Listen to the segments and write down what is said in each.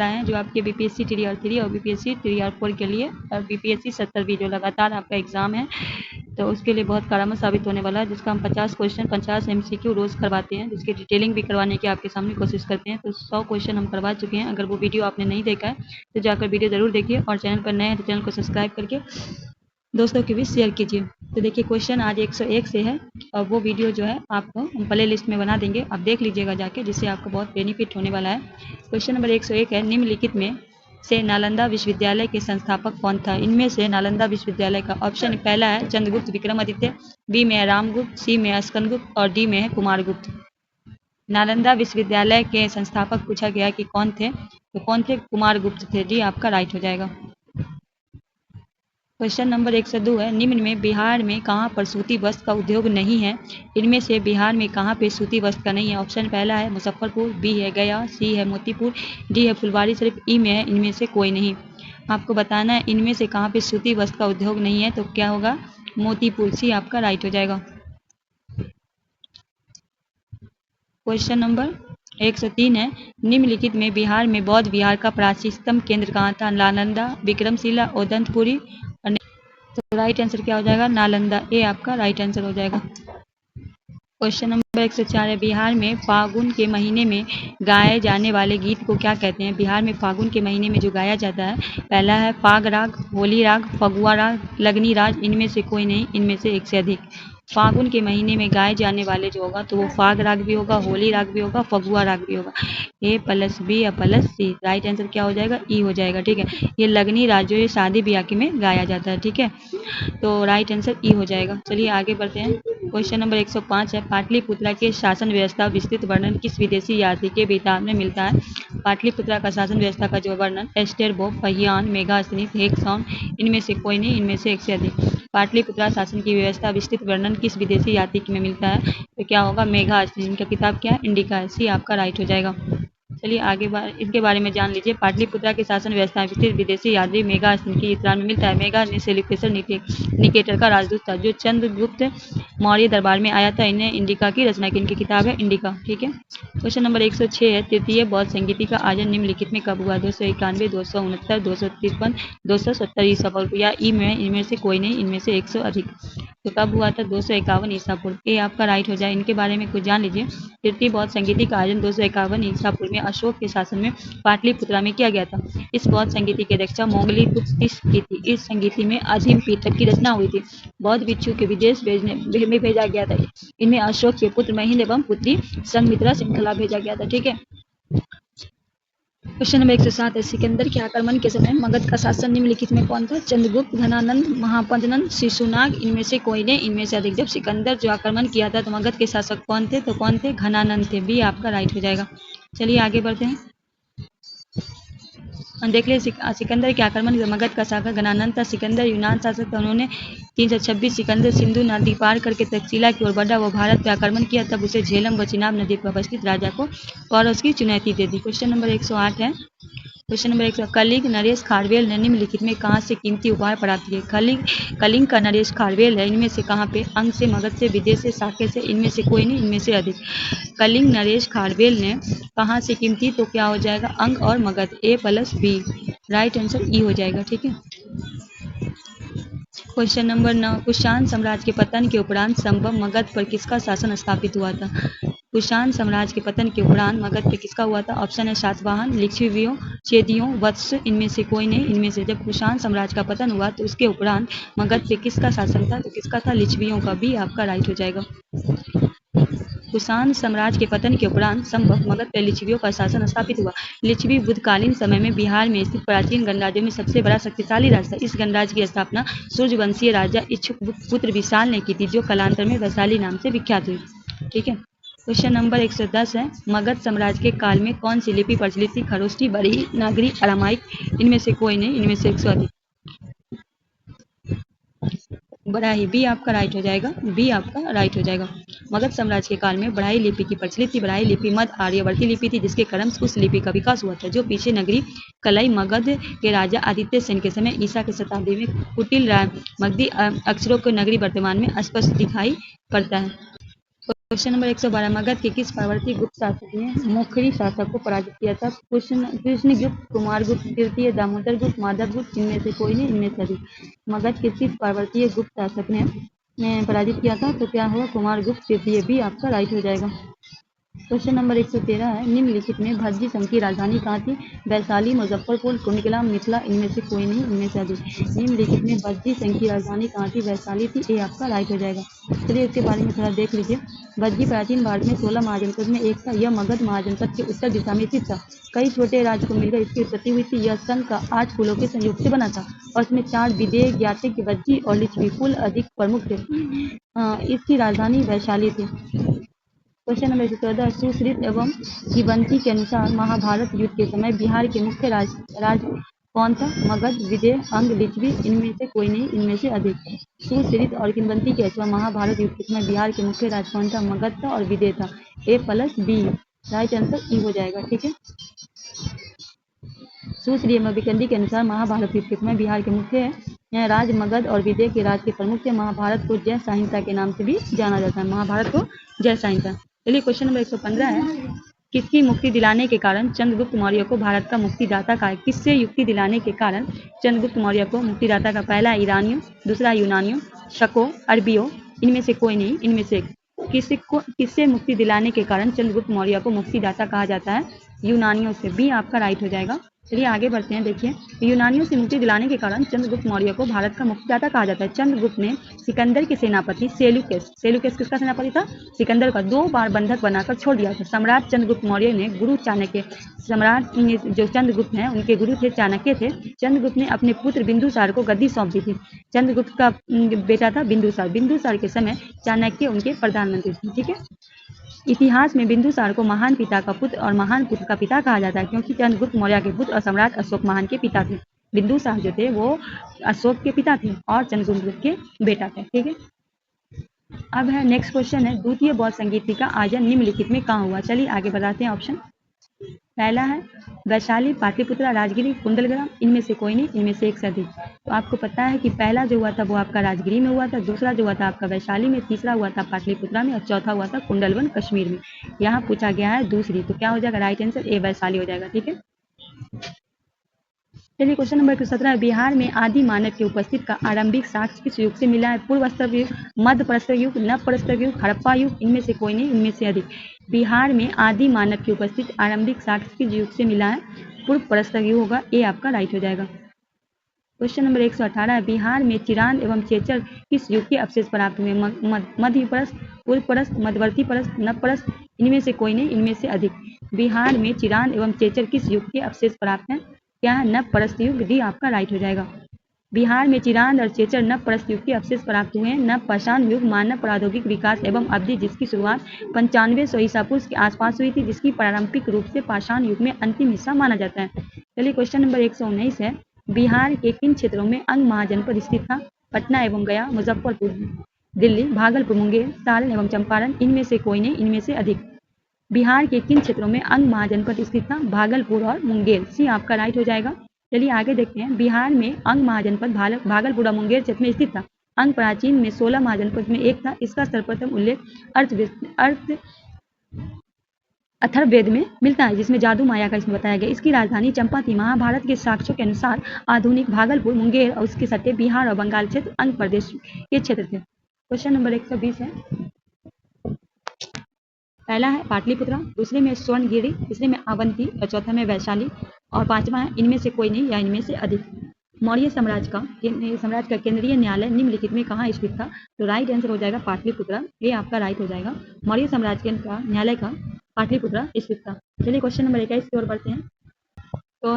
हैं जो आपके बीपीएससी टीआर 3 और बीपीएससी टीआर 4 के लिए बीपीएससी 70 जो लगातार आपका एग्जाम है, तो उसके लिए बहुत कारगर साबित होने वाला है, जिसका हम 50 क्वेश्चन 50 एमसीक्यू रोज करवाते हैं, जिसकी डिटेलिंग भी करवाने की आपके सामने कोशिश करते हैं। तो 100 क्वेश्चन हम करवा चुके हैं। अगर वो वीडियो आपने नहीं देखा है तो जाकर वीडियो जरूर देखिए, और चैनल पर नए हैं तो चैनल को सब्सक्राइब करके दोस्तों के बीच शेयर कीजिए। तो देखिए क्वेश्चन आज 101 से है, और वो वीडियो जो है आपको हम प्ले लिस्ट में बना देंगे, आप देख लीजिएगा जाके, जिससे आपको बहुत बेनिफिट होने वाला है। क्वेश्चन नंबर 101 है, निम्नलिखित में से नालंदा विश्वविद्यालय के संस्थापक कौन था? इनमें से नालंदा विश्वविद्यालय का ऑप्शन पहला है चंद्रगुप्त विक्रमादित्य, बी में है रामगुप्त, सी में है स्कंदगुप्त और डी में है कुमारगुप्त। नालंदा विश्वविद्यालय के संस्थापक पूछा गया कि कौन थे, तो कौन थे? कुमारगुप्त थे। डी आपका राइट हो जाएगा। क्वेश्चन नंबर 102 है, निम्न में बिहार में कहाँ पर सूती वस्त्र का उद्योग नहीं है? इनमें से बिहार में कहाँ पे सूती वस्त्र का नहीं है? ऑप्शन पहला है मुजफ्फरपुर, बी है गया, सी है मोतीपुर, डी है फुलवारी शरीफ, ई में है इनमें से कोई नहीं। आपको बताना है इनमें से कहाँ पे सूती वस्त्र का उद्योग नहीं है, तो क्या होगा? मोतीपुर। सी आपका राइट हो जाएगा। क्वेश्चन नंबर 103 है, निम्नलिखित में बिहार में बौद्ध विहार का प्राचीनतम केंद्र कहाँ था? नालंदा, विक्रमशिला, उदंतपुरी। तो राइट आंसर क्या हो जाएगा? नालंदा। ए आपका राइट आंसर हो जाएगा। क्वेश्चन नंबर 104 है, बिहार में फागुन के महीने में गाए जाने वाले गीत को क्या कहते हैं? बिहार में फागुन के महीने में जो गाया जाता है, पहला है फाग राग, होली राग, फगुआ राग, लगनी राग, इनमें से कोई नहीं, इनमें से एक से अधिक। फागुन के महीने में गाए जाने वाले जो होगा तो वो फाग राग भी होगा, होली राग भी होगा, फगुआ राग भी होगा। ए प्लस बी या प्लस सी, राइट आंसर क्या हो जाएगा? ई हो जाएगा। ठीक है, ये लगनी राग जो ये शादी ब्याह में गाया जाता है। ठीक है, तो राइट आंसर ई हो जाएगा। चलिए आगे बढ़ते हैं। क्वेश्चन नंबर 105 है, पाटलिपुत्रा के शासन व्यवस्था विस्तृत वर्णन किस विदेशी यात्री के किताब में मिलता है? पाटलिपुत्रा का शासन व्यवस्था का जो वर्णन एस्टेरबो, फहियान, मेगास्थनीत, हेक्सॉन, इनमें से कोई नहीं, इनमें से एक से अधिक। पाटलिपुत्रा शासन की व्यवस्था विस्तृत वर्णन किस विदेशी यात्री में मिलता है? तो क्या होगा? मेगास्थनी। इनका किताब क्या है? इंडिका है। सी आपका राइट हो जाएगा। चलिए आगे इनके बारे में जान लीजिए। पाटलिपुत्रा की शासन व्यवस्था विस्तृत विदेशी यात्री मेगास्थनी की इतरान में मिलता है। मेगा सेलिब्रेशन निकेटर का राजदूत था जो चंद्रगुप्त मौर्य दरबार में आया था। इन्हें इंडिका की रचना की, इनकी किताब है इंडिका। ठीक है, क्वेश्चन नंबर 106 है, तृतीय बौद्ध संगीति का आयोजन निम्नलिखित में कब हुआ? 291, 269, 253, 270 ईसा पूर्व, या ई में इनमें से कोई नहीं, इनमें से 100 अधिक। तो कब हुआ था? 251 ईसा पूर्व। ए आपका राइट हो जाए। इनके बारे में कुछ जान लीजिए। तृतीय बौद्ध संगीति का आयोजन 251 ईसा पूर्व में अशोक के शासन में पाटलिपुत्रा में किया गया था। इस बौद्ध संगीति की अध्यक्षता मोंगली की थी। इस संगीति में अधीम पीठक की रचना हुई थी। बौद्ध भिक्षु के विदेश में भेजा गया था। इनमें अशोक के पुत्र महींद्र एवं पुत्री संघमित्रा श्रृंखला भेजा गया था। ठीक है, क्वेश्चन नंबर 107 है, सिकंदर के आक्रमण के समय मगध का शासन निम्नलिखित में कौन था? चंद्रगुप्त, घनानंद, महापद्नंद, शिशुनाग, इनमें से कोई नहीं, इनमें से अधिक। जब सिकंदर जो आक्रमण किया था तो मगध के शासक कौन थे? तो कौन थे? घनानंद थे। बी आपका राइट हो जाएगा। चलिए आगे बढ़ते हैं। देख लिए सिकंदर के आक्रमण मगध का शासक घनानंद था। सिकंदर यूनान शासक था। उन्होंने 326 सिकंदर सिंधु नदी पार करके तक्षशिला की ओर बढ़ा, वो भारत पर आक्रमण किया, तब उसे झेलम व चिनाब नदी पर अवस्थित राजा को पारस की चुनौती दे दी। क्वेश्चन नंबर 108 है, क्वेश्चन नंबर 100, कलिंग नरेश खारवेल ने निम्नलिखित में कहाँ से कीमती उपहार प्राप्त किए? कलिंग का नरेश खारवेल है, इनमें से कहाँ पे? अंग से, मगध से, विदेश से, साके से, इनमें से कोई नहीं, इनमें से अधिक। कलिंग नरेश खारवेल ने कहाँ से कीमती, तो क्या हो जाएगा? अंग और मगध। ए प्लस बी, राइट आंसर ई हो जाएगा। ठीक है, क्वेश्चन नंबर 9, कुषाण साम्राज्य के पतन के उपरांत संभव मगध पर किसका शासन स्थापित हुआ था? कुषाण साम्राज्य के पतन के उपरांत मगध पे किसका हुआ था? ऑप्शन है सातवाहन, लिच्छवियों, चेदियों, वत्स, इनमें से कोई नहीं, इनमें से। जब कुषाण साम्राज्य का पतन हुआ तो उसके उपरांत मगध पे किसका शासन था? तो किसका था? लिच्छवियों का। भी आपका राइट हो जाएगा। कुषाण साम्राज्य के पतन के उपरांत संभव मगध पर लिच्छवियों का शासन स्थापित हुआ। लिच्छवी बुद्धकालीन समय में बिहार में स्थित प्राचीन गणराज्यों में सबसे बड़ा शक्तिशाली राज्य था। इस गणराज्य की स्थापना सूर्यवंशीय राजा इक्ष्वाकुपुत्र विशाल ने की थी, जो कालांतर में वैशाली नाम से विख्यात हुई। ठीक है, क्वेश्चन नंबर 110 है, मगध साम्राज्य के काल में कौन सी लिपि प्रचलित थी? खरोष्ठी, बरही, नागरी, अरामाइक, इनमें से कोई नहीं, इनमें से 100 अधिक। बराही। बी आपका राइट हो जाएगा। बी आपका राइट हो जाएगा। मगध साम्राज्य के काल में बराही लिपि की प्रचलित थी। बराही लिपि मध्य आर्यवर्ती लिपि थी, जिसके क्रम से उस लिपि का विकास हुआ था, जो पीछे नगरी कलाई मगध के राजा आदित्य सेन के समय ईसा के शताब्दी में कुटिल मगधी अक्षरों को नगरी वर्तमान में स्पष्ट दिखाई पड़ता है। क्वेश्चन नंबर 112, मगध के किस पार्वती गुप्त शासक ने मोखरी शासक को पराजित किया था? कृष्णगुप्त, कुमारगुप्त, तृतीय, दामोदर गुप्त, माधव गुप्त, इनमें से कोई नहीं, इनमें से अधिक। मगध के किस पार्वतीय गुप्त शासक ने पराजित किया था? तो क्या होगा? कुमारगुप्त तृतीय। भी आपका राइट हो जाएगा। क्वेश्चन नंबर 113 है, निम्नलिखित में भज्जी संघ की राजधानी कहाँ थी? वैशाली, मुजफ्फरपुर, कुंडला, मिथिला, इनमें से कोई नहीं, इनमें से अधिक। निम्नलिखित में भज्जी संघ की राजधानी कहाँ थी? वैशाली थी। ये आपका राइट हो जाएगा। चलिए इसके बारे में थोड़ा देख लीजिए। भज्जी प्राचीन भारत में 16 महाजनपद में एक था। यह मगध महाजनपद के उत्तर दिशा में स्थित था। कई छोटे राज्य को मिलकर इसकी उत्पत्ति हुई थी। यह संघ का 8 कुलों के संयोग से बना था और इसमें 4 विदेह, ज्ञातिक, भज्जी और लिच्छवी कुल अधिक प्रमुख थे। इसकी राजधानी वैशाली थी। क्वेश्चन नंबर 14, सुश्रुत एवं किवंती के अनुसार महाभारत युद्ध के समय बिहार के मुख्य राज कौन था? मगध, विदेह, अंग, लिच्छवी, इनमें से कोई नहीं, इनमें से अधिक। सुश्रुत और किवंती के अनुसार महाभारत युद्ध के समय बिहार के मुख्य राज कौन था? मगध था और विदेह था। A+B, राइट आंसर ई हो जाएगा। ठीक है। सुश्री एवं विकंदी के अनुसार महाभारत युद्ध के समय बिहार के मुख्य राज मगध और विदेह के राज के प्रमुख थे। महाभारत को जय साहिंसा के नाम से भी जाना जाता है। महाभारत को जय साहिंसा। चलिए क्वेश्चन नंबर 115 है, किसकी मुक्ति दिलाने के कारण चंद्रगुप्त मौर्य को भारत का मुक्तिदाता कहा? किससे युक्ति दिलाने के कारण चंद्रगुप्त मौर्य को मुक्तिदाता का? पहला ईरानियों, दूसरा यूनानियों, शकों, अरबियों, इनमें से कोई नहीं, इनमें से किससे मुक्ति दिलाने के कारण चंद्रगुप्त मौर्य को मुक्तिदाता कहा जाता है? यूनानियों से। भी आपका राइट हो जाएगा। चलिए आगे बढ़ते हैं। देखिए, यूनानियों से मुक्ति दिलाने के कारण चंद्रगुप्त मौर्य को भारत का मुक्तिदाता कहा जाता है। चंद्रगुप्त ने सिकंदर के सेनापति सेल्यूकस किसका सेनापति था? सिकंदर का 2 बार बंधक बनाकर छोड़ दिया था। सम्राट चंद्रगुप्त मौर्य ने गुरु चाणक्य, सम्राट जो चंद्रगुप्त हैं उनके गुरु थे चाणक्य थे। चंद्रगुप्त ने अपने पुत्र बिंदुसार को गद्दी सौंप दी थी। चंद्रगुप्त का बेटा था बिंदुसार। बिंदुसार के समय चाणक्य उनके प्रधानमंत्री थे। ठीक है। इतिहास में बिंदुसार को महान पिता का पुत्र और महान पुत्र का पिता कहा जाता है, क्योंकि चंद्रगुप्त मौर्य के पुत्र और सम्राट अशोक महान के पिता थे। बिंदुसार जो थे वो अशोक के पिता थे और चंद्रगुप्त के बेटा थे। ठीक है। अब है नेक्स्ट क्वेश्चन है, द्वितीय बौद्ध संगीति का आयोजन निम्नलिखित में कहाँ हुआ? चलिए आगे बताते हैं ऑप्शन। पहला है वैशाली, पाटलिपुत्र, राजगिरी, कुंडलग्राम, इनमें से कोई नहीं, इनमें से एक से अधिक। तो आपको पता है कि पहला जो हुआ था वो आपका राजगिरी में हुआ था, दूसरा जो हुआ था आपका वैशाली में, तीसरा हुआ था पाटलिपुत्रा में और चौथा हुआ था कुंडलवन कश्मीर में। यहाँ पूछा गया है दूसरी, तो क्या हो जाएगा? राइट आंसर ए वैशाली हो जाएगा। ठीक है। चलिए क्वेश्चन नंबर 17, बिहार में आदि मानव के उपस्थित का आरंभिक साक्ष्य किस युग से मिला है? पूर्व प्रस्तर युग, मध्य प्रस्तर युग, नव प्रस्तर युग, हड़प्पा युग, इनमें से कोई नहीं, इनमें से अधिक। बिहार में आदि मानव के उपस्थित आरंभिक साक्ष्य किस युग से मिला है? पूर्व प्रस्तर युग होगा। ए आपका राइट हो जाएगा। क्वेश्चन नंबर 118, बिहार में चिरांद एवं चेचर किस युग के अवशेष प्राप्त हुए? मध्य परस्त, पूर्व परस्त, मध्यवर्ती परस्त, नव परस्त, इनमें से कोई नहीं, इनमें से अधिक। बिहार में चिरांद एवं चेचर किस युग के अवशेष प्राप्त हैं? क्या है? नव परस्त युग। डी आपका राइट हो जाएगा। बिहार में चिरांद और चेचर नव परस्त युग के अवशेष प्राप्त हुए हैं। नव पाषाण युग मानव प्राद्योगिक विकास एवं अवधि जिसकी शुरुआत 9500 ईसा पूर्व के आसपास हुई थी, जिसकी पारंपरिक रूप से पाषाण युग में अंतिम हिस्सा माना जाता है। चलिए क्वेश्चन नंबर 119 है, बिहार के किन क्षेत्रों में अंग महाजनपद स्थित था? पटना एवं गया, मुजफ्फरपुर, दिल्ली, भागलपुर, मुंगेर, सारण एवं चंपारण, इनमें से कोई नहीं, इनमें से अधिक। बिहार के किन क्षेत्रों में अंग महाजनपद स्थित था? भागलपुर और मुंगेर। सी आपका राइट हो जाएगा। चलिए आगे देखते हैं। बिहार में अंग महाजनपद भागलपुर और मुंगेर क्षेत्र में स्थित था। अंग प्राचीन में 16 महाजनपद में एक था। इसका सर्वप्रथम उल्लेख अथर्ववेद में मिलता है, जिसमें जादू माया का इसमें बताया गया। इसकी राजधानी चंपा थी। महाभारत के साक्ष्यों के अनुसार आधुनिक भागलपुर, मुंगेर और उसके सटे बिहार और बंगाल क्षेत्र अंग प्रदेश के क्षेत्र थे। क्वेश्चन नंबर 120 है, पहला है पाटलिपुत्रा, दूसरे में स्वर्णगिरी, तीसरे में अवंती और चौथा में वैशाली और पांचवा है इनमें से कोई नहीं या इनमें से अधिक। मौर्य साम्राज्य का केंद्रीय न्यायालय निम्नलिखित में कहाँ स्थित था? तो राइट आंसर हो जाएगा पाटलिपुत्रा। ये आपका राइट हो जाएगा। मौर्य साम्राज्य का न्यायालय का पाटलिपुत्रा स्थित था। चलिए क्वेश्चन नंबर 21 की ओर बढ़ते हैं। तो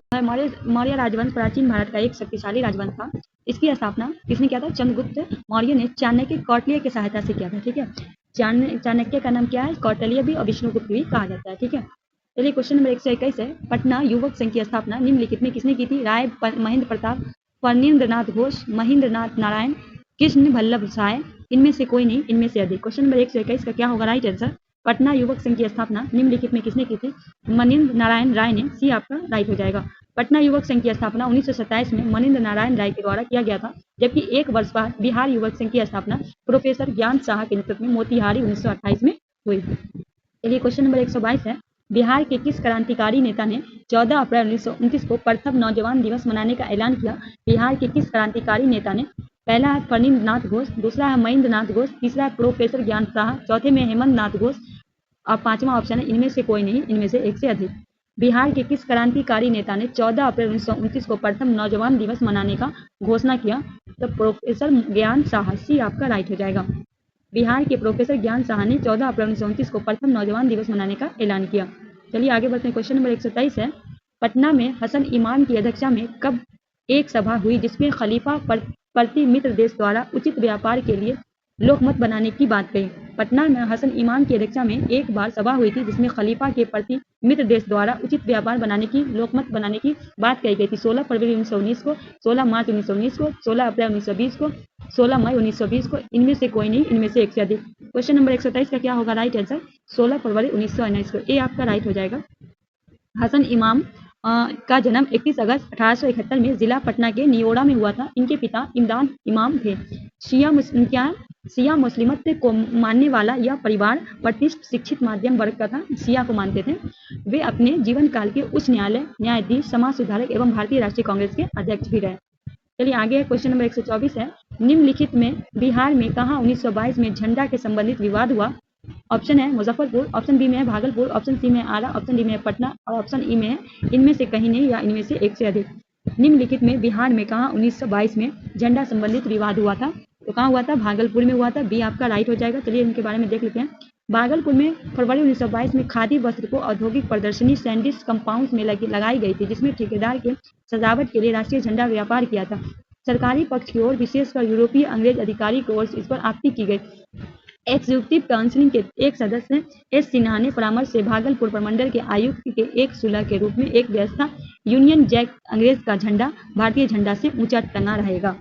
मौर्य राजवंश प्राचीन भारत का एक शक्तिशाली राजवंश था। इसकी स्थापना किसने किया था? चंद्रगुप्त मौर्य ने चाणक्य कौटिल्य की सहायता से किया था। ठीक है। चाणक्य का नाम क्या है? कौटिल्य भी और विष्णुगुप्त भी कहा जाता है। ठीक है। चलिए क्वेश्चन नंबर 121 है, पटना युवक संघ की स्थापना निम्नलिखित में किसने की थी? राय महेंद्र प्रताप, फणींद्रनाथ घोष, महेंद्रनाथ नारायण, कृष्ण वल्लभ साय, इनमें से कोई नहीं, इनमें से अधिक। क्वेश्चन नंबर 121 का क्या होगा राइट आंसर? पटना युवक संघ की स्थापना निम्नलिखित में किसने की थी? मनीन्द्र नारायण राय ने। सी आपका राइट हो जाएगा। पटना युवक संघ की स्थापना 1927 में मनीन्द्र नारायण राय के द्वारा किया गया था, जबकि एक वर्ष बाद बिहार युवक संघ की स्थापना प्रोफेसर ज्ञान शाह के नेतृत्व में मोतिहारी 1928 में हुई। चलिए क्वेश्चन नंबर 122 है, बिहार के किस क्रांतिकारी नेता ने 14 अप्रैल 1929 को प्रथम नौजवान दिवस मनाने का ऐलान किया? बिहार के किस क्रांतिकारी नेता ने? पहला है फणींद्र नाथ घोष, दूसरा है महेंद्र नाथ घोष, तीसरा है प्रोफेसर ज्ञान साहा, चौथे में हेमंत नाथ घोष और पांचवा ऑप्शन है इनमें से कोई नहीं, इनमें से एक से अधिक। बिहार के किस क्रांतिकारी नेता ने 14 अप्रैल 1929 को प्रथम नौजवान दिवस मनाने का घोषणा किया? तो प्रोफेसर ज्ञान साहा, सी आपका राइट हो जाएगा। बिहार के प्रोफेसर ज्ञान साहा ने 14 अप्रैल 1929 को प्रथम नौजवान दिवस मनाने का ऐलान किया। चलिए आगे बढ़ते हैं। क्वेश्चन नंबर 123 है, पटना में हसन इमाम की अध्यक्षता में कब एक सभा हुई जिसमें खलीफा प्रति मित्र देश द्वारा उचित व्यापार के लिए लोकमत बनाने की बात कही? पटना में हसन इमाम की अध्यक्षता में एक बार सभा हुई थी जिसमें खलीफा के प्रति मित्र देश द्वारा उचित व्यापार बनाने की लोकमत बनाने की बात कही गई थी। 16 फरवरी 1919 को, 16 मार्च 1919 को, 16 अप्रैल 1920 को, 16 मई 1920 को, इनमें से कोई नहीं, इनमें से एक से अधिक। क्वेश्चन नंबर 123 का क्या होगा राइट आंसर? 16 फरवरी 1919 को, ए आपका राइट हो जाएगा। हसन इमाम का जन्म 31 अगस्त 1871 में जिला पटना के नियोड़ा में हुआ था। इनके पिता इमदाद इमाम थे। शिया मुस्लिमत को मानने वाला यह परिवार प्रतिष्ठित शिक्षित माध्यम वर्ग का था, शिया को मानते थे। वे अपने जीवन काल के उच्च न्यायालय न्यायाधीश, समाज सुधारक एवं भारतीय राष्ट्रीय कांग्रेस के अध्यक्ष भी रहे। चलिए आगे क्वेश्चन नंबर 124 है, निम्नलिखित में बिहार में कहाँ 1922 में झंडा के संबंधित विवाद हुआ? ऑप्शन है मुजफ्फरपुर, ऑप्शन बी में है भागलपुर, ऑप्शन सी में है आरा, ऑप्शन डी में है पटना और ऑप्शन ई में है इनमें से कहीं नहीं या इनमें से एक से अधिक। निम्नलिखित में बिहार में कहाँ 1922 में झंडा संबंधित विवाद हुआ था? तो कहाँ हुआ था? भागलपुर में हुआ था, बी आपका राइट हो जाएगा। चलिए इनके बारे में देख लेते हैं। भागलपुर में फरवरी 1922 में खादी वस्त्र को औद्योगिक प्रदर्शनी सैंडिस कंपाउंड में लगाई गई थी जिसमें ठेकेदार के सजावट के लिए राष्ट्रीय झंडा व्यापार किया था। सरकारी पक्ष की ओर विशेषकर यूरोपीय अंग्रेज अधिकारी की ओर इस पर आपत्ति की गई। एग्जीक्यूटिव काउंसिल के एक सदस्य एस सिन्हा ने परामर्श से भागलपुर प्रमंडल के आयुक्त के एक सुलह के रूप में एक व्यवस्था यूनियन जैक अंग्रेज का झंडा भारतीय झंडा से ऊंचा टंगा रहेगा।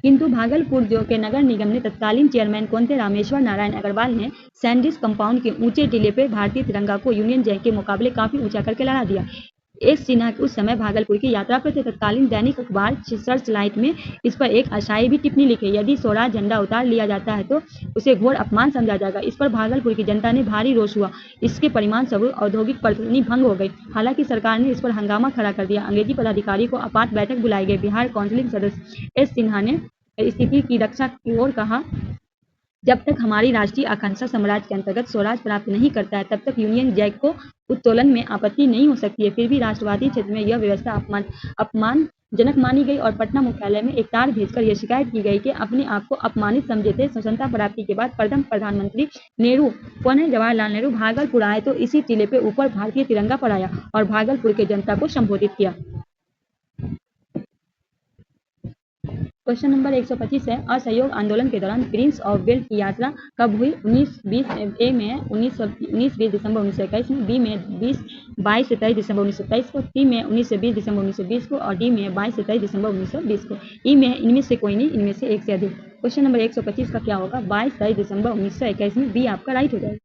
किंतु भागलपुर जो के नगर निगम ने तत्कालीन चेयरमैन कौन थे? रामेश्वर नारायण अग्रवाल ने सैंडिस कंपाउंड के ऊंचे टीले पर भारतीय तिरंगा को यूनियन जैक के मुकाबले काफी ऊंचा करके लहरा दिया। एस सिन्हा उस समय भागलपुर की यात्रा पर थे। तत्कालीन दैनिक अखबार सर्च लाइट में इस पर एक अशाई भी टिप्पणी लिखी, यदि स्वराज झंडा उतार लिया जाता है तो उसे घोर अपमान समझा जाएगा। इस पर भागलपुर की जनता ने भारी रोष हुआ। इसके परिणाम स्वरूप औद्योगिक प्रदर्शनी भंग हो गई। हालांकि सरकार ने इस पर हंगामा खड़ा कर दिया। अंग्रेजी पदाधिकारी को आपात बैठक बुलाई गई। बिहार काउंसिल सदस्य एस सिन्हा ने स्थिति की रक्षा की ओर कहा, जब तक हमारी राष्ट्रीय आकांक्षा साम्राज्य के अंतर्गत स्वराज प्राप्त नहीं करता है तब तक यूनियन जैक को उत्तोलन में आपत्ति नहीं हो सकती है। फिर भी राष्ट्रवादी क्षेत्र में यह व्यवस्था अपमानजनक मानी गई और पटना मुख्यालय में एक तार भेजकर यह शिकायत की गई कि अपने आप को अपमानित समझे थे। स्वतंत्रता प्राप्ति के बाद प्रथम प्रधानमंत्री नेहरू कौन? जवाहरलाल नेहरू भागलपुर आए तो इसी टीले पे ऊपर भारतीय तिरंगा फहराया और भागलपुर की जनता को संबोधित किया। क्वेश्चन नंबर 125 है, असहयोग आंदोलन के दौरान प्रिंस ऑफ वेल्स की यात्रा कब हुई? 19-20 ए में 19-20 दिसंबर 1921 में, बी में 22 से 23 दिसंबर 1927 को, सी में 19 से 20 दिसंबर 1920 को और डी में 22 से 23 दिसंबर 1920 को। ई में इनमें से कोई नहीं, इनमें से एक से अधिक। क्वेश्चन नंबर 125 का क्या होगा? 22-23 दिसंबर 1921 में, बी आपका राइट हो जाएगा।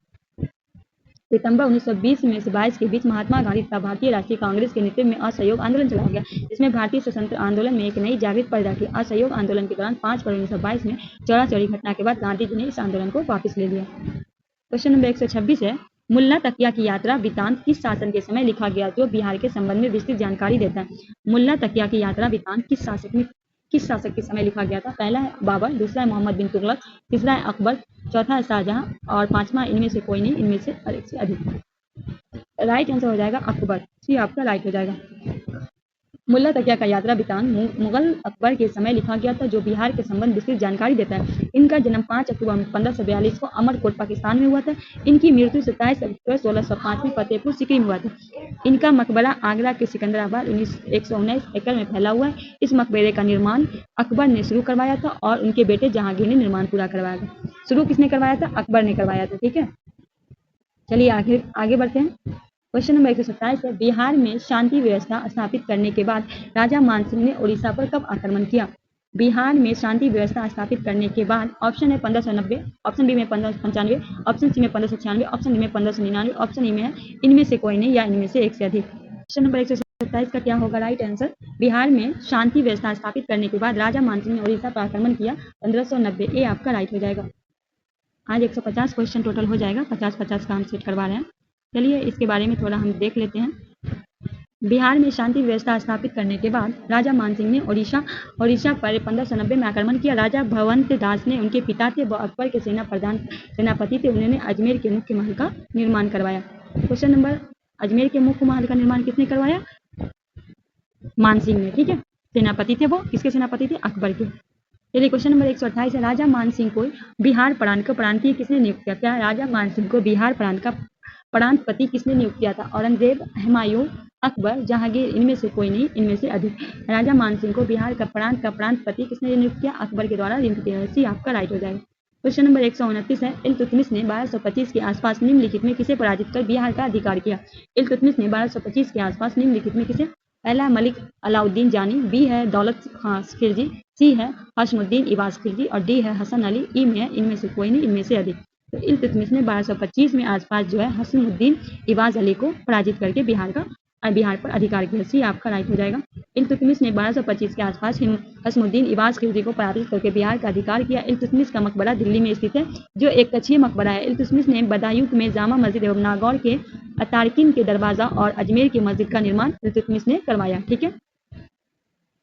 सितंबर 1920 में से 22 के बीच महात्मा गांधी तथा भारतीय राष्ट्रीय कांग्रेस के नेतृत्व में असहयोग आंदोलन चलाया गया, जिसमें भारतीय स्वतंत्र आंदोलन में एक नई जागृत पैदा की। असहयोग आंदोलन के दौरान 5 फरवरी 1922 में चौरा-चौरी घटना के बाद गांधी जी ने इस आंदोलन को वापस ले लिया। क्वेश्चन नंबर 126 है, मुल्ला तकिया की यात्रा वृत्तांत किस शासन के समय लिखा गया जो बिहार के संबंध में विस्तृत जानकारी देता है? मुल्ला तकिया की यात्रा वृत्तांत किस शासक के समय लिखा गया था? पहला है बाबर, दूसरा है मोहम्मद बिन तुगलक, तीसरा है अकबर, चौथा है शाहजहां और पांचवा इनमें से कोई नहीं, इनमें से एक से अधिक। राइट आंसर हो जाएगा अकबर, जी आपका राइट हो जाएगा। मुल्ला तकिया का यात्रा वृत्तांत मुगल अकबर के समय लिखा गया था जो बिहार के संबंध विस्तृत जानकारी देता है। इनका जन्म 5 अक्टूबर 1542 को अमरकोट पाकिस्तान में हुआ था। इनकी मृत्यु 27 अक्टूबर 1605 में फतेहपुर सीकरी में हुआ था। इनका मकबरा आगरा के सिकंदराबाद 119 एकड़ में फैला हुआ है। इस मकबरे का निर्माण अकबर ने शुरू करवाया था और उनके बेटे जहांगीर ने निर्माण पूरा करवाया था। शुरू किसने करवाया था? अकबर ने करवाया था, ठीक है। चलिए आगे बढ़ते हैं। क्वेश्चन नंबर 127 है, बिहार में शांति व्यवस्था स्थापित करने के बाद राजा मानसिंह ने उड़ीसा पर कब आक्रमण किया? बिहार में शांति व्यवस्था स्थापित करने के बाद ऑप्शन है 1590, ऑप्शन बी में 1595, ऑप्शन सी में 1596, ऑप्शन डी में 1599, ऑप्शन ई में है इनमें से कोई नहीं या इनमें से एक से अधिक। क्वेश्चन नंबर 127 का क्या होगा राइट आंसर? बिहार में शांति व्यवस्था स्थापित करने के बाद राजा मानसिंह ने उड़ीसा पर आक्रमण किया 1590, ए आपका राइट हो जाएगा। आज 150 क्वेश्चन टोटल हो जाएगा, 50-50 का हम सेट करवा रहे हैं। चलिए इसके बारे में थोड़ा हम देख लेते हैं। बिहार में शांति व्यवस्था स्थापित करने के बाद राजा मानसिंह ने ओडिशा पर 1590 में आक्रमण किया। राजा भवंत दास ने उनके पिता थे, वो अकबर के सेनापति थे। उन्होंने अजमेर के मुख्य महल का निर्माण करवाया। क्वेश्चन नंबर, अजमेर के मुख्य महल का निर्माण किसने करवाया? मानसिंह ने, ठीक है। सेनापति थे वो, किसके सेनापति थे? अकबर के। चलिए क्वेश्चन नंबर 128 है, राजा मानसिंह को बिहार प्रांत का प्रांतीय किसने नियुक्त किया? क्या राजा मानसिंह को बिहार प्रांत का प्रांतपति किसने नियुक्त किया था? औरंगजेब, हुमायूं, अकबर, जहांगीर, इनमें से कोई नहीं, इनमें से अधिक। राजा मानसिंह को बिहार का प्रांतपति किसने नियुक्त किया? अकबर के द्वारा नियुक्त किया। सी आपका राइट हो जाएगा। क्वेश्चन नंबर 129 है, इल्तुतमिश ने 1225 के आसपास निम्नलिखित में किसे पराजित कर बिहार का अधिकार किया? इल्तुतमिश ने 1225 के आसपास निम्नलिखित में किसे? पहला मलिक अलाउद्दीन जानी, बी है दौलत खां खिलजी, सी है हशमुद्दीन इवाज खिलजी और डी है हसन अली। ई में है इनमें से कोई नहीं, इनमें से अधिक। तो इल्तुतमिश ने 1225 में आसपास जो है हसमुद्दीन इवाज अली को पराजित करके बिहार पर अधिकार किया। सी आपका राइट हो जाएगा। इल्तुतमिश ने 1225 के आसपास हसमुद्दीन इवाज खिलजी को पराजित करके बिहार का अधिकार किया। इल्तुतमिश का मकबरा दिल्ली में स्थित है, जो एक कक्षीय मकबरा है। इल्तुतमिश ने बदायूं में जामा मस्जिद एवं नागौर के तारकिन के दरवाजा और अजमेर की मस्जिद का निर्माण इल्तुतमिश ने करवाया, ठीक है।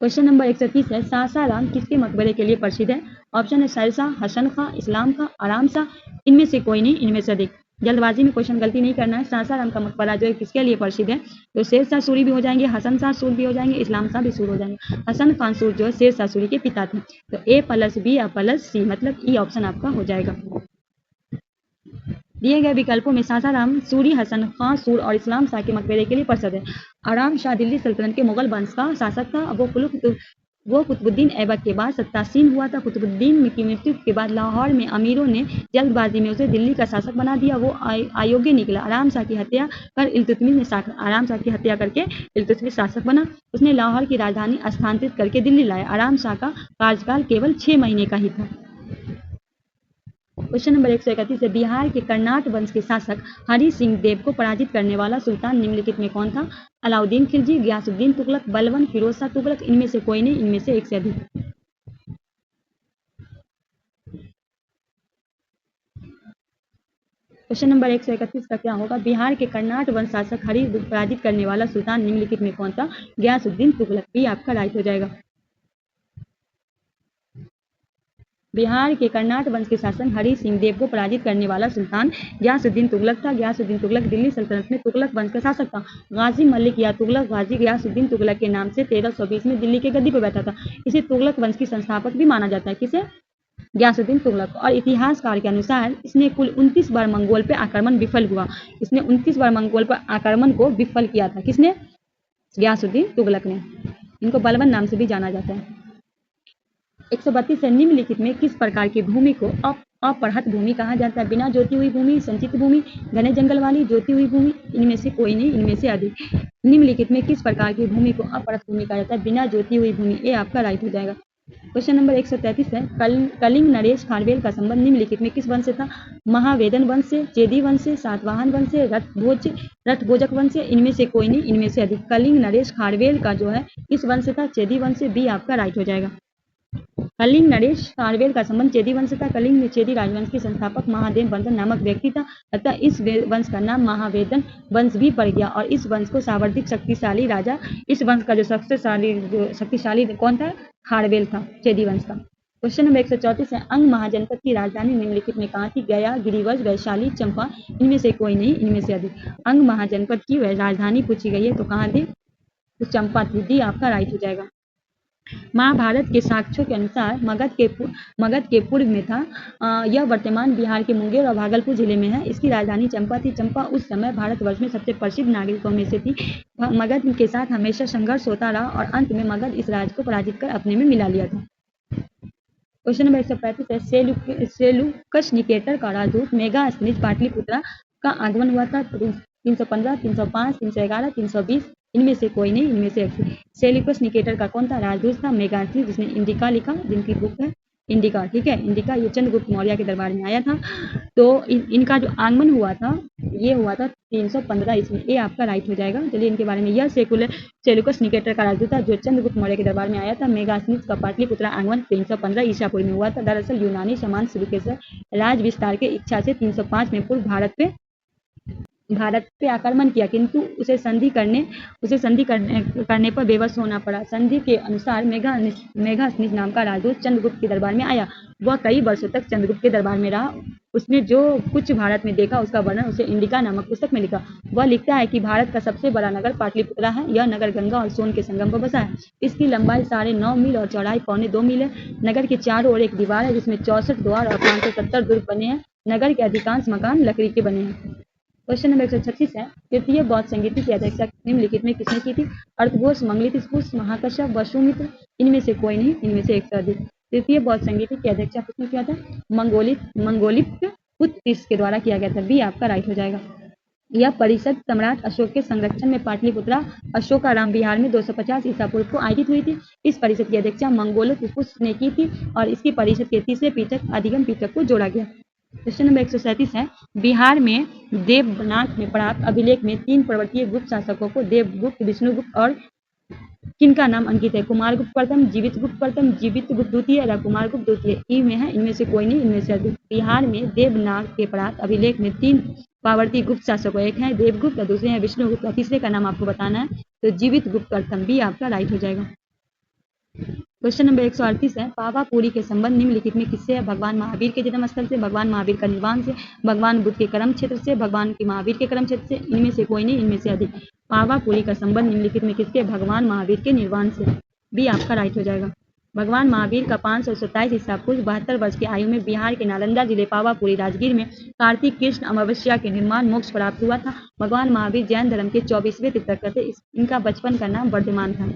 क्वेश्चन नंबर 130 है, सासाराम किसके मकबरे के लिए प्रसिद्ध है? ऑप्शन है शेरशाह, हसन खां, इस्लाम खां, आराम शाह, इनमें से कोई नहीं, इनमें से अधिक। जल्दबाजी में क्वेश्चन गलती नहीं करना है। सासाराम का मकबरा जो है किसके लिए प्रसिद्ध है? तो शेरशाह सूरी भी हो जाएंगे, हसन शाह सूर भी हो जाएंगे, इस्लाम शाह भी सूर हो जाएंगे। हसन खान सूर जो है शेरशाह सूरी के पिता थे। तो A+B+C मतलब ई ऑप्शन आपका हो जाएगा। दिए गए विकल्पों में सासाराम सूरी, हसन खां सूर और इस्लाम शाह के मकबरे के लिए प्रसिद्ध है। आराम शाह दिल्ली सल्तनत के मुगल वंश का शासक था। वो कुतुबुद्दीन ऐबक के बाद सत्तासीन हुआ था। कुतुबुद्दीन की मृत्यु के बाद लाहौर में अमीरों ने जल्दबाजी में उसे दिल्ली का शासक बना दिया। वो अयोग्य निकला। आराम शाह की हत्या कर इल्तुतमिश ने आराम शाह की हत्या करके इल्तुतमिश शासक बना। उसने लाहौर की राजधानी स्थानांतरित करके दिल्ली लाया। आराम शाह का कार्यकाल केवल 6 महीने का ही था। क्वेश्चन नंबर 131 है, बिहार के कर्नाट वंश के शासक हरि सिंह देव को पराजित करने वाला सुल्तान निम्नलिखित में कौन था? अलाउद्दीन खिलजी, गयासुद्दीन तुगलक, बलबन, फिरोज शाह तुगलक, इनमें से कोई नहीं, इनमें से एक से अधिक। क्वेश्चन नंबर 131 का क्या होगा? बिहार के कर्नाट वंश शासक हरि पराजित करने वाला सुल्तान निम्नलिखित में कौन था? गयासुद्दीन तुगलक। भी आपका राइट हो जाएगा। बिहार के कर्नाट वंश के शासक हरि सिंह देव को पराजित करने वाला सुल्तान गयासुद्दीन तुगलक था। गयासुद्दीन तुगलक दिल्ली सल्तनत में तुगलक वंश का शासक था। गाजी मलिक या तुगलक गाजी गयासुद्दीन तुगलक के नाम से 1320 में दिल्ली के गद्दी पर बैठा था। इसे तुगलक वंश की संस्थापक भी माना जाता है। किसे? गयासुद्दीन तुगलक। और इतिहासकार के अनुसार इसने कुल 29 बार मंगोल पर आक्रमण विफल हुआ। इसने 29 बार मंगोल पर आक्रमण को विफल किया था। किसने? गयासुद्दीन तुगलक ने। इनको बलबन नाम से भी जाना जाता है। 132 है, निम्नलिखित में किस प्रकार की भूमि को अपरहत भूमि कहा जाता है? बिना जोती हुई भूमि, संचित भूमि, घने जंगल वाली, जोती हुई भूमि, इनमें से कोई नहीं, इनमें से अधिक। निम्नलिखित में किस प्रकार की भूमि को अपरहत भूमि कहा जाता है? बिना जोती हुई भूमि। ये आपका राइट हो जाएगा। क्वेश्चन नंबर 133 है, कलिंग नरेश खारवेल का संबंध निम्नलिखित में किस वंश से था? महावेदन वंश से, चेदी वंश से, सातवाहन वंश से, रथभोजक वंश से, इनमें से कोई नहीं, इनमें से अधिक। कलिंग नरेश खारवेल का जो है किस वंश से था? चेदी वंश से। बी आपका राइट हो जाएगा। कलिंग नरेश खारवेल का संबंध चेदी वंश था। कलिंग में चेदी राजवंश के संस्थापक महादेव वर्धन नामक व्यक्ति था, अतः इस वंश का नाम महावेदन वंश भी पड़ गया। और इस वंश को सर्वाधिक शक्तिशाली राजा, इस वंश का जो शक्तिशाली कौन था? खारवेल था, चेदी वंश का। क्वेश्चन नंबर 134 है, अंग महाजनपद की राजधानी निम्नलिखित में कहाँ थी? गया, गिरिवज, वैशाली, चंपा, इनमें से कोई नहीं, इनमें से अधिक। अंग महाजनपद की राजधानी पूछी गई है तो कहाँ थी? तो चंपा थी। डी आपका राइट हो जाएगा। महाभारत के साक्ष्यों के अनुसार मगध के पूर्व में था। यह वर्तमान बिहार के मुंगेर और भागलपुर जिले में है। इसकी राजधानी चंपा थी। चंपा उस समय भारतवर्ष में सबसे प्रसिद्ध नागरिकों में से थी। मगध के साथ हमेशा संघर्ष होता रहा और अंत में मगध इस राज्य को पराजित कर अपने में मिला लिया था। क्वेश्चन नंबर 135 है, सेलुकस निकेटर का राजदूत मेगास्थनीज पाटलिपुत्रा का आगमन हुआ था 315, 305, 311, 320, इनमें से कोई नहीं, इनमें से एक। सेल्यूकस निकेटर का कौन था? राजदूत था। मेगास्थनीज जिसने इंडिका लिखा, जिनकी बुक है इंडिका, ठीक है, इंडिका ये चंद्रगुप्त मौर्य के दरबार में आया था। तो इनका जो आगमन हुआ था ये हुआ था 315 ईस्वी। ये आपका राइट हो जाएगा। चलिए इनके बारे में, यह सेलुकस निकेटर का राजदूत था जो चंद्रगुप्त मौर्य के दरबार में आया था। मेगास्थनीज का पाटलिपुत्र आगमन 315 ईसा पूर्व में हुआ था। दरअसल यूनानी सामान सिलुकेसर राज विस्तार के इच्छा से 305 में पूर्व भारत पे आक्रमण किया, किंतु उसे संधि करने पर बेबस होना पड़ा। संधि के अनुसार मेगास्थनीज नाम का राजदूत चंद्रगुप्त के दरबार में आया। वह कई वर्षों तक चंद्रगुप्त के दरबार में रहा। उसने जो कुछ भारत में देखा उसका वर्णन उसे इंडिका नामक पुस्तक में लिखा। वह लिखता है कि भारत का सबसे बड़ा नगर पाटलिपुत्र है। यह नगर गंगा और सोन के संगम पर बसा है। इसकी लंबाई 9.5 मील और चौड़ाई 2.25 मील है। नगर के चारों ओर एक दीवार है जिसमें 64 द्वार और 570 दुर्ग बने हैं। नगर के अधिकांश मकान लकड़ी के बने हैं। क्वेश्चन नंबर 136 है, तृतीय बौद्ध संगीति की अध्यक्षता निम्नलिखित में किसने की थी? अर्थघोष, मंगलितिपुष, महाकश्यप, वसुमित्र, इनमें से कोई नहीं, इनमें से एक से अधिक। तृतीय बौद्ध संगीति की अध्यक्षता किसने किया था? मंगोलित पुत्तिस के द्वारा किया गया था। बी आपका राइट हो जाएगा। यह परिषद सम्राट अशोक के संरक्षण में पाटलिपुत्रा अशोकाराम बिहार में 250 ईसा पूर्व को आयोजित हुई थी। इस परिषद की अध्यक्षता मंगोलितिपुष ने की थी और इसकी परिषद के तीसरे पीठक अधिगम पीठक को जोड़ा गया। क्वेश्चन नंबर 137 है, बिहार में देवनाथ में प्राप्त अभिलेख में 3 पर्वतीय गुप्त शासकों को देवगुप्त, विष्णुगुप्त और किनका नाम अंकित है? कुमारगुप्त प्रथम, जीवितगुप्त प्रथम, जीवितगुप्त द्वितीय या कुमारगुप्त द्वितीय। ई में है, इनमें से कोई नहीं, इनमें से अधिक। बिहार में देवनाथ के प्राप्त अभिलेख में 3 पावर्ती गुप्त शासकों, एक है देवगुप्त, दूसरे है विष्णुगुप्त और तीसरे का नाम आपको बताना है। तो जीवितगुप्त प्रथम, बी आपका राइट हो जाएगा। क्वेश्चन नंबर 138 है, पावापुरी के संबंध निम्नलिखित में किससे है? भगवान महावीर के जन्म स्थल से, भगवान महावीर का निर्वाण से, भगवान बुद्ध के कर्म क्षेत्र से, भगवान के महावीर के कर्म क्षेत्र से। इनमें से कोई नहीं, इनमें से अधिक। पावापुरी का संबंध निम्नलिखित में किसके? भगवान महावीर के निर्वाण से। बी आपका राइट हो जाएगा। भगवान महावीर का 527 ईसा पूर्व 72 वर्ष की आयु में बिहार के नालंदा जिले पावापुरी राजगीर में कार्तिक कृष्ण अमावस्या के निर्माण मोक्ष प्राप्त हुआ था। भगवान महावीर जैन धर्म के 24वें तीर्थंकर थे। इनका बचपन का नाम वर्धमान था।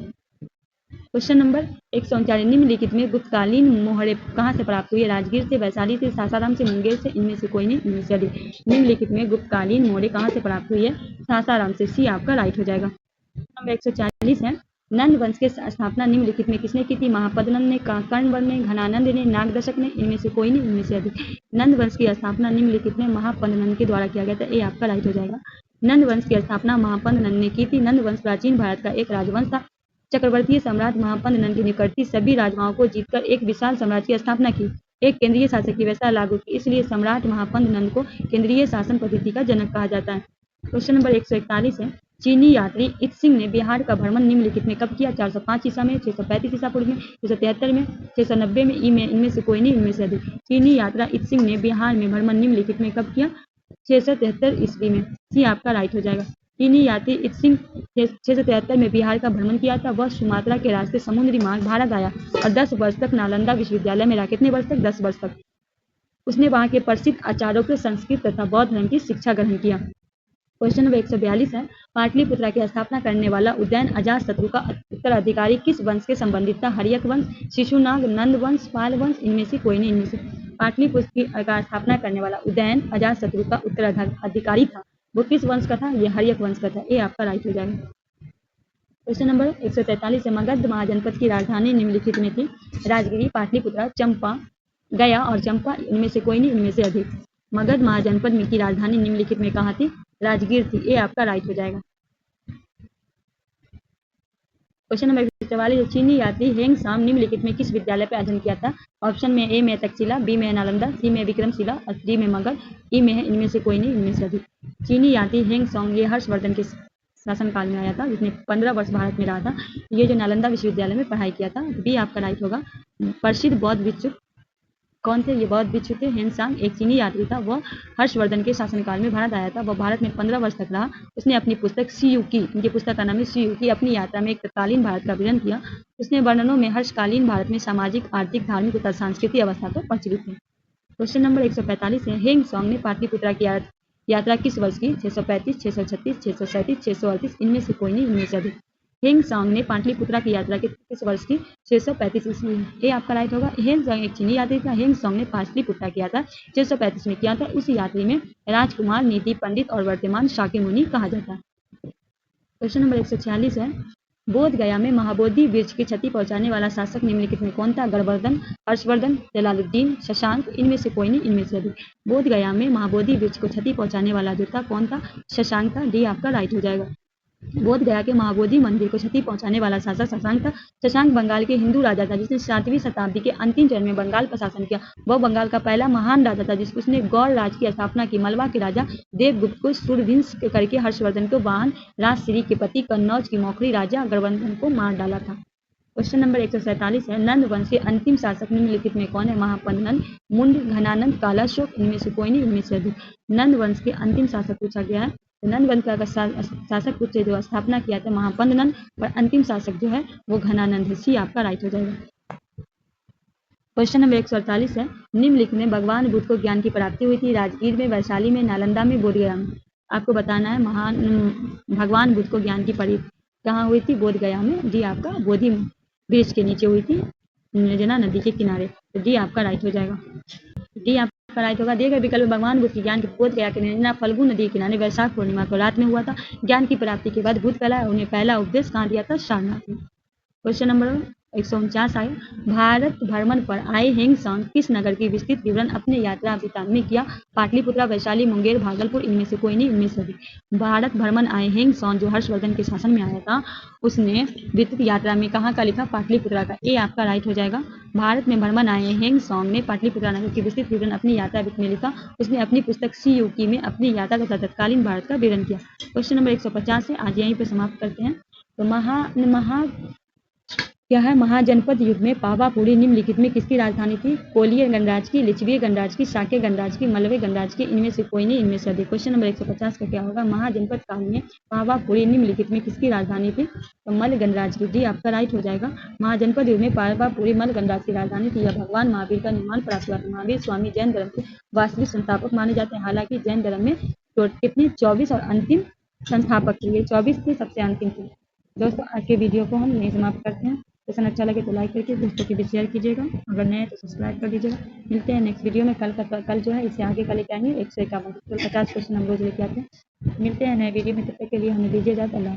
क्वेश्चन नंबर 139, निम्नलिखित में गुप्तकालीन मोहरे कहाँ से प्राप्त हुई है? राजगीर से, वैशाली से, सासाराम से, मुंगेर से। इनमें से कोई नहीं, इनमें से अधिक। निम्नलिखित में गुप्तकालीन मोहरे कहाँ से प्राप्त हुई है? सासाराम से। सी आपका राइट हो जाएगा। नंबर 140 है, नंद वंश की स्थापना निम्नलिखित में किसने की थी? महापद्नंद ने, कर्णवर्ध ने, घनानंद ने, नागदशक ने। इनमें से कोई नहीं, इनमें से अधिक। नंद वंश की स्थापना निम्नलिखित में महापद्नंद के द्वारा किया गया था। ये आपका राइट हो जाएगा। नंद वंश की स्थापना महापद्नंद ने की थी। नंद वंश प्राचीन भारत का एक राजवंश था। चक्रवर्तीय सम्राट महापद्नंद के निकटवर्ती सभी राजाओं को जीतकर एक विशाल साम्राज्य की स्थापना की। एक केंद्रीय शासक की व्यवस्था लागू की, इसलिए सम्राट महापद्नंद को केंद्रीय शासन पद्धति का जनक कहा जाता है। क्वेश्चन नंबर 141 है, चीनी यात्री इत्सिंग ने बिहार का भ्रमण निम्नलिखित में कब किया? 405 ईसा में, 635 ईसा पूर्व में, 673 में, 690 में। ई में, इनमें से कोई नहीं, इनमें से अधिक। चीनी यात्रा इत्सिंग ने बिहार में भ्रमण निम्नलिखित में कब किया? 673 ईस्वी में। सी आपका राइट हो जाएगा। चीनी यात्री इत्सिंग 673 में बिहार का भ्रमण किया था। वह सुमात्रा के रास्ते समुद्री मार्ग भारत आया और 10 वर्ष तक नालंदा विश्वविद्यालय में रहा। कितने वर्ष तक? 10 वर्ष तक। उसने वहां के प्रसिद्ध आचार्यों से संस्कृत तथा बौद्ध धर्म की शिक्षा ग्रहण किया। क्वेश्चन नंबर 142 है, पाटलिपुत्रा की स्थापना करने वाला उदयन अजातशत्रु का उत्तराधिकारी किस वंश के संबंधित था? हर्यक वंश, शिशुनाग, नंद वंश, पाल वंश। इनमें से कोई नहीं, इनमें से। पाटलिपुत्र का स्थापना करने वाला उदयन अजातशत्रु का उत्तराधिकारी था। वो किस वंश का था? ये हर्यक वंश का था। ये आपका राइट हो जाएगा। क्वेश्चन नंबर 143 है, मगध महाजनपद की राजधानी निम्नलिखित में थी? राजगिरी, पाटलिपुत्रा, चंपा, गया और चंपा। इनमें से कोई नहीं, इनमें से अधिक। मगध महाजनपद में की राजधानी निम्नलिखित में कहाँ थी? राजगीर थी। ये आपका राइट हो जाएगा। क्वेश्चन नंबर 44, चीनी यात्री हेंग साम निम्नलिखित में किस विद्यालय पर अध्ययन किया था? ऑप्शन में ए में तक्षशिला, बी में नालंदा, सी में विक्रमशिला और डी में मगध। ई में है, इनमें से कोई नहीं, इनमें से अधिक। चीनी यात्री हेंग सॉन्ग ये हर्षवर्धन के शासनकाल में आया था, जिसने 15 वर्ष भारत में रहा था। ये जो नालंदा विश्वविद्यालय में पढ़ाई किया था। बी आपका राइट होगा। प्रसिद्ध बौद्ध भिक्षु कौन थे? ये बौद्ध भिक्षु थे हेनसांग, एक चीनी यात्री था। वह हर्षवर्धन के शासनकाल में भारत आया था। वह भारत में 15 वर्ष तक रहा। उसने अपनी पुस्तक सीयूकी, इनकी पुस्तक का नाम है सीयूकी, अपनी यात्रा में एक तत्कालीन भारत का वर्णन किया। उसने वर्णनों में हर्षकालीन भारत में सामाजिक, आर्थिक, धार्मिक तथा सांस्कृतिक अवस्था को प्रचलित है। क्वेश्चन नंबर 145 है, हेंग सॉन्ग ने पाटलिपुत्रा की यात्रा किस वर्ष की? 635, 636, 637, 638। इनमें से कोई नहीं, इनमें से अधिक। हेंग सॉन्ग ने पाटलिपुत्रा की यात्रा किस वर्ष की? 635 ईस्वी। ये आपका राइट होगा। हेंग सॉन्ग एक चीनी यात्री था। हेंग सॉन्ग ने पाटलिपुत्रा की यात्रा 635 में किया था। उस यात्री में राजकुमार, नीति पंडित और वर्तमान शाक्य मुनि कहा जाता है। क्वेश्चन नंबर 146 है, बोध गया में महाबोधि वृक्ष की क्षति पहुंचाने वाला शासक निम्नलिखित में कौन था? गणवर्धन, हर्षवर्धन, जलालुद्दीन, शशांक, इनमें से कोई नहीं, इनमें से अधिक। बोध गया में महाबोधि वृक्ष को क्षति पहुंचाने वाला जो था कौन था? शशांक था। डी आपका राइट हो जाएगा। बोध गया के महाबोधि मंदिर को क्षति पहुंचाने वाला शासक शशांक था। शशांक बंगाल के हिंदू राजा था जिसने 7वीं शताब्दी के अंतिम चरण में बंगाल पर शासन किया। वह बंगाल का पहला महान राजा था जिसने गौड़ राज की स्थापना की। मलवा के राजा देवगुप्त को शूरविंश करके हर्षवर्धन को वाहन राजश्री के पति कन्नौज की मौखरी राजा गणवर्धन को मार डाला था। क्वेश्चन नंबर 147 है, नंद वंश के अंतिम शासक निम्नलिखित में कौन है? महापद्मनंद, मुंड, घनानंद, कालाशोक, इनमें से कोई नहीं, इनमें से अधिक। नंद वंश के अंतिम शासक पूछा गया है। तो नंद वंश का शासक कुछ जो स्थापना किया था महापद्मनंद, और अंतिम शासक जो है वो घनानंद है। सी आपका राइट हो जाएगा। क्वेश्चन नंबर 148 है, निम्नलिखित में भगवान बुद्ध को ज्ञान की प्राप्ति हुई थी? राजगीर में, वैशाली में, नालंदा में, बोधगया में। आपको बताना है भगवान बुद्ध को ज्ञान की प्राप्ति कहाँ हुई थी? बोधगया में। डी आपका बोधि वृक्ष के नीचे हुई थी, निर्जना नदी के किनारे। तो डी आपका राइट हो जाएगा। डी आपका राइट होगा। दिए गए विकल्प भगवान बुद्ध की ज्ञान की बोध गया कि निर्जना फल्गु नदी के किनारे वैशाख पूर्णिमा को रात में हुआ था। ज्ञान की प्राप्ति के बाद बुद्ध फैलाया, उन्हें पहला उपदेश कहाँ दिया था? सारनाथ में। क्वेश्चन नंबर 149 आए, भारत भ्रमण पर आए हेंग सांग किस नगर की विस्तृत विवरण अपने यात्रा वृत्तांत में किया? पाटलिपुत्रा, वैशाली, मुंगेर, भागलपुर, इनमें से कोई नहीं, इनमें से अधिक। भारत भ्रमण आए हेंग सांग जो हर्षवर्धन के शासन में आया था, उसने विस्तृत यात्रा में कहाँ का लिखा? पाटलिपुत्रा का। ए आपका राइट हो जाएगा। भारत में भ्रमण आए हेंग सांग ने पाटलिपुत्रा नगर की विस्तृत विवरण अपनी यात्रा वृत्त में लिखा। उसने अपनी पुस्तक सी युकी में अपनी यात्रा तथा तत्कालीन भारत का विवरण किया। क्वेश्चन नंबर 150 है, आज यहीं पर समाप्त करते हैं। तो क्या है? महाजनपद युग में पावापुरी निम्नलिखित में किसकी राजधानी थी? कोलिय गणराज्य की, लिच्छवी गणराज्य की, शाक्य गणराज्य की, मलवे गणराज्य की, इनमें से कोई नहीं, इनमें से अधिक। क्वेश्चन नंबर 150 का क्या होगा? महाजनपद काल में पावापुरी निम्नलिखित में किसकी राजधानी थी? तो मल गणराज्य की। डी आपका राइट हो जाएगा। महाजनपद युग में पावापुरी मल गणराज्य की राजधानी थी। यह भगवान महावीर का निर्माण प्राप्त हुआ था। महावीर स्वामी जैन धर्म के वास्तविक संस्थापक माने जाते हैं। हालांकि जैन धर्म में कितने 24 और अंतिम संस्थापक थे, ये 24 थे, सबसे अंतिम थे। दोस्तों आज के वीडियो को हम यहीं समाप्त करते हैं। क्वेश्चन अच्छा लगे तो लाइक करके दोस्तों के बीच शेयर कीजिएगा, अगर नए तो सब्सक्राइब कर दीजिएगा। मिलते हैं नेक्स्ट वीडियो में। कल जो है इससे आगे का लेके आएंगे 151 50 क्वेश्चन हम रोज लेके आते हैं। मिलते हैं नए वीडियो में, तब तक के लिए हमें दीजिए इजाजत। अल्लाह।